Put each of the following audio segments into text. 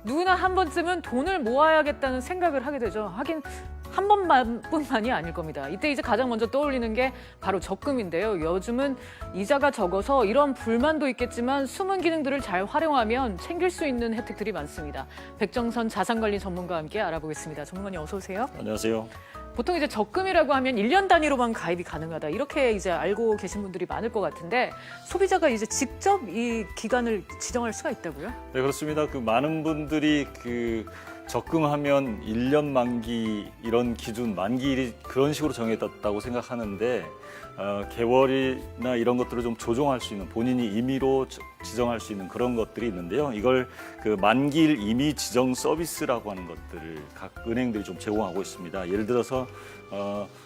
누구나 한 번쯤은 돈을 모아야겠다는 생각을 하게 되죠. 하긴 한 번뿐만이 아닐 겁니다. 이때 이제 가장 먼저 떠올리는 게 바로 적금인데요. 요즘은 이자가 적어서 이런 불만도 있겠지만 숨은 기능들을 잘 활용하면 챙길 수 있는 혜택들이 많습니다. 백정선 자산관리 전문가와 함께 알아보겠습니다. 전문가님 어서 오세요. 안녕하세요. 보통 이제 적금이라고 하면 1년 단위로만 가입이 가능하다. 이렇게 이제 알고 계신 분들이 많을 것 같은데 소비자가 이제 직접 이 기간을 지정할 수가 있다고요? 네, 그렇습니다. 많은 분들이 적금하면 1년 만기 이런 기준 만기일이 그런 식으로 정해졌다고 생각하는데 개월이나 이런 것들을 좀 조정할 수 있는 본인이 임의로 지정할 수 있는 그런 것들이 있는데요. 이걸 만기일 임의 지정 서비스라고 하는 것들을 각 은행들이 좀 제공하고 있습니다. 예를 들어서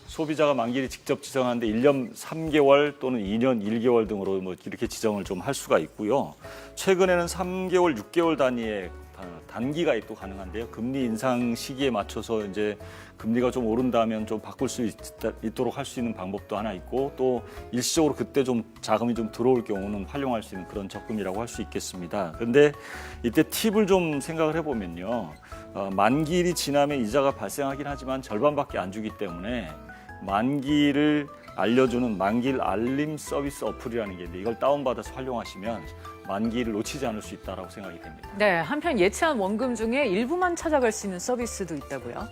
소비자가 만기일이 직접 지정하는데 1년 3개월 또는 2년 1개월 등으로 이렇게 지정을 좀 할 수가 있고요. 최근에는 3개월, 6개월 단위의 단기 가입도 가능한데요. 금리 인상 시기에 맞춰서 이제 금리가 좀 오른다면 좀 바꿀 수 있도록 할 수 있는 방법도 하나 있고 또 일시적으로 그때 좀 자금이 좀 들어올 경우는 활용할 수 있는 그런 적금이라고 할 수 있겠습니다. 그런데 이때 팁을 좀 생각을 해보면요. 만기일이 지나면 이자가 발생하긴 하지만 절반밖에 안 주기 때문에 만기를 알려주는 만기일 알림 서비스 어플이라는 게 있는데 이걸 다운받아서 활용하시면 만기를 놓치지 않을 수 있다고 생각이 됩니다. 네, 한편 예치한 원금 중에 일부만 찾아갈 수 있는 서비스도 있다고요?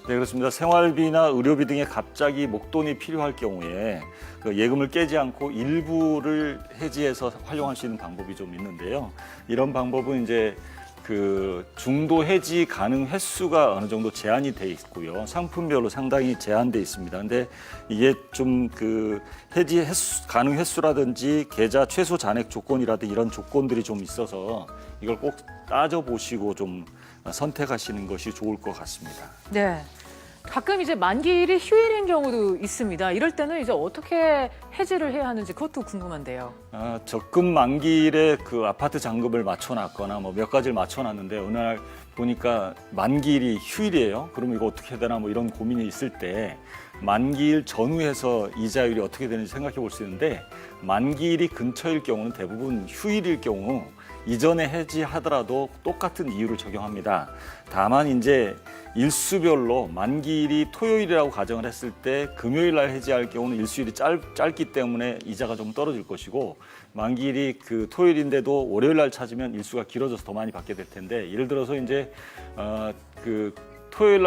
네, 그렇습니다. 생활비나 의료비 등에 갑자기 목돈이 필요할 경우에 예금을 깨지 않고 일부를 해지해서 활용할 수 있는 방법이 좀 있는데요. 이런 방법은 이제 중도 해지 가능 횟수가 어느 정도 제한이 돼 있고요. 상품별로 상당히 제한돼 있습니다. 근데 이게 좀 해지 횟수, 가능 횟수라든지 계좌 최소 잔액 조건이라든지 이런 조건들이 좀 있어서 이걸 꼭 따져보시고 좀 선택하시는 것이 좋을 것 같습니다. 네. 가끔 이제 만기일이 휴일인 경우도 있습니다. 이럴 때는 이제 어떻게 해지를 해야 하는지 그것도 궁금한데요. 적금 만기일에 아파트 잔금을 맞춰놨거나 몇 가지를 맞춰놨는데 어느 날 보니까 만기일이 휴일이에요. 그러면 이거 어떻게 해야 되나 이런 고민이 있을 때 만기일 전후해서 이자율이 어떻게 되는지 생각해 볼 수 있는데 만기일이 근처일 경우는 대부분 휴일일 경우 이전에 해지하더라도 똑같은 이유를 적용합니다. 다만 이제 일수별로 만기일이 토요일이라고 가정을 했을 때 금요일 날 해지할 경우는 일수일이 짧기 때문에 이자가 좀 떨어질 것이고 만기일이 토요일인데도 월요일 날 찾으면 일수가 길어져서 더 많이 받게 될 텐데 예를 들어서 이제 토요일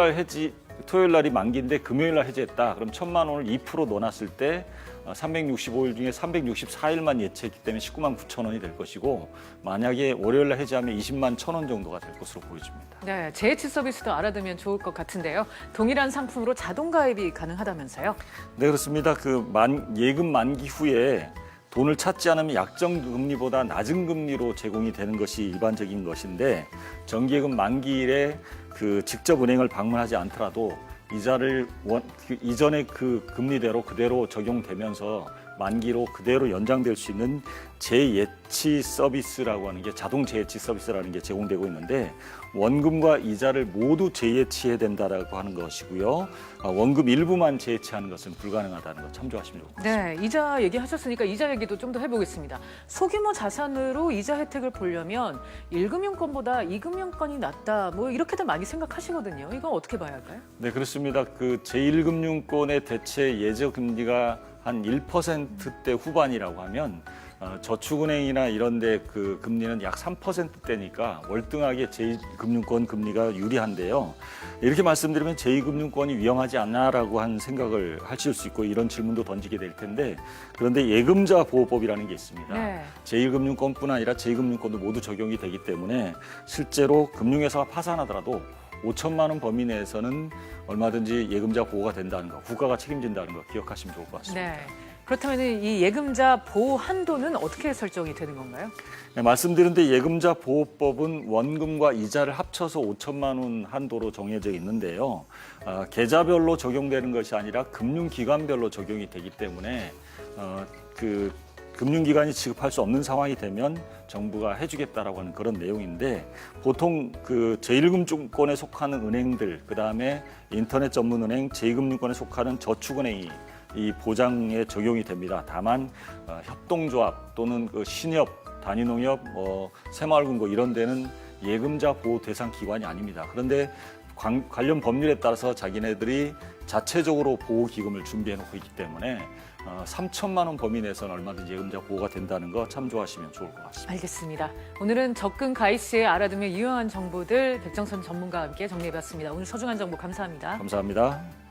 날이 만기인데 금요일 날 해지했다. 그럼 1,000만 원을 2% 넣어놨을 때 365일 중에 364일만 예치했기 때문에 19만 9천 원이 될 것이고 만약에 월요일 날 해지하면 20만 1천 원 정도가 될 것으로 보여집니다. 네, 재해치 서비스도 알아두면 좋을 것 같은데요. 동일한 상품으로 자동 가입이 가능하다면서요? 네, 그렇습니다. 예금 만기 후에 돈을 찾지 않으면 약정 금리보다 낮은 금리로 제공이 되는 것이 일반적인 것인데 정기예금 만기일에 직접 은행을 방문하지 않더라도 이자를 이전의 금리대로 그대로 적용되면서 만기로 그대로 연장될 수 있는 재예치 서비스라고 하는 게 자동 재예치 서비스라는 게 제공되고 있는데 원금과 이자를 모두 재예치해야 된다라고 하는 것이고요. 원금 일부만 재예치하는 것은 불가능하다는 거 참조하시면 좋을 것 같습니다. 네, 이자 얘기하셨으니까 이자 얘기도 좀 더 해보겠습니다. 소규모 자산으로 이자 혜택을 보려면 1금융권보다 2금융권이 낫다 이렇게들 많이 생각하시거든요. 이건 어떻게 봐야 할까요? 네, 그렇습니다. 제1금융권의 대체 예적 금리가 한 1%대 후반이라고 하면 저축은행이나 이런 데 금리는 약 3%대니까 월등하게 제2금융권 금리가 유리한데요. 이렇게 말씀드리면 제2금융권이 위험하지 않나라고 한 생각을 하실 수 있고 이런 질문도 던지게 될 텐데 그런데 예금자 보호법이라는 게 있습니다. 네. 제1금융권뿐 아니라 제2금융권도 모두 적용이 되기 때문에 실제로 금융회사가 파산하더라도 5천만 원 범위 내에서는 얼마든지 예금자 보호가 된다는 거, 국가가 책임진다는 거 기억하시면 좋을 것 같습니다. 네. 그렇다면 이 예금자 보호 한도는 어떻게 설정이 되는 건가요? 네, 말씀드린 예금자 보호법은 원금과 이자를 합쳐서 5천만 원 한도로 정해져 있는데요. 계좌별로 적용되는 것이 아니라 금융기관별로 적용이 되기 때문에 금융기관이 지급할 수 없는 상황이 되면 정부가 해주겠다라고 하는 그런 내용인데 보통 제1금융권에 속하는 은행들, 그다음에 인터넷 전문은행, 제2금융권에 속하는 저축은행이 이 보장에 적용이 됩니다. 다만 협동조합 또는 신협, 단위농협, 새마을금고 이런 데는 예금자 보호 대상 기관이 아닙니다. 그런데 관련 법률에 따라서 자기네들이 자체적으로 보호기금을 준비해 놓고 있기 때문에 3천만 원 범위 내에서는 얼마든지 예금자 보호가 된다는 거 참조하시면 좋을 것 같습니다. 알겠습니다. 오늘은 적금 가입 시에 알아두면 유용한 정보들 백정선 전문가와 함께 정리해봤습니다. 오늘 소중한 정보 감사합니다. 감사합니다.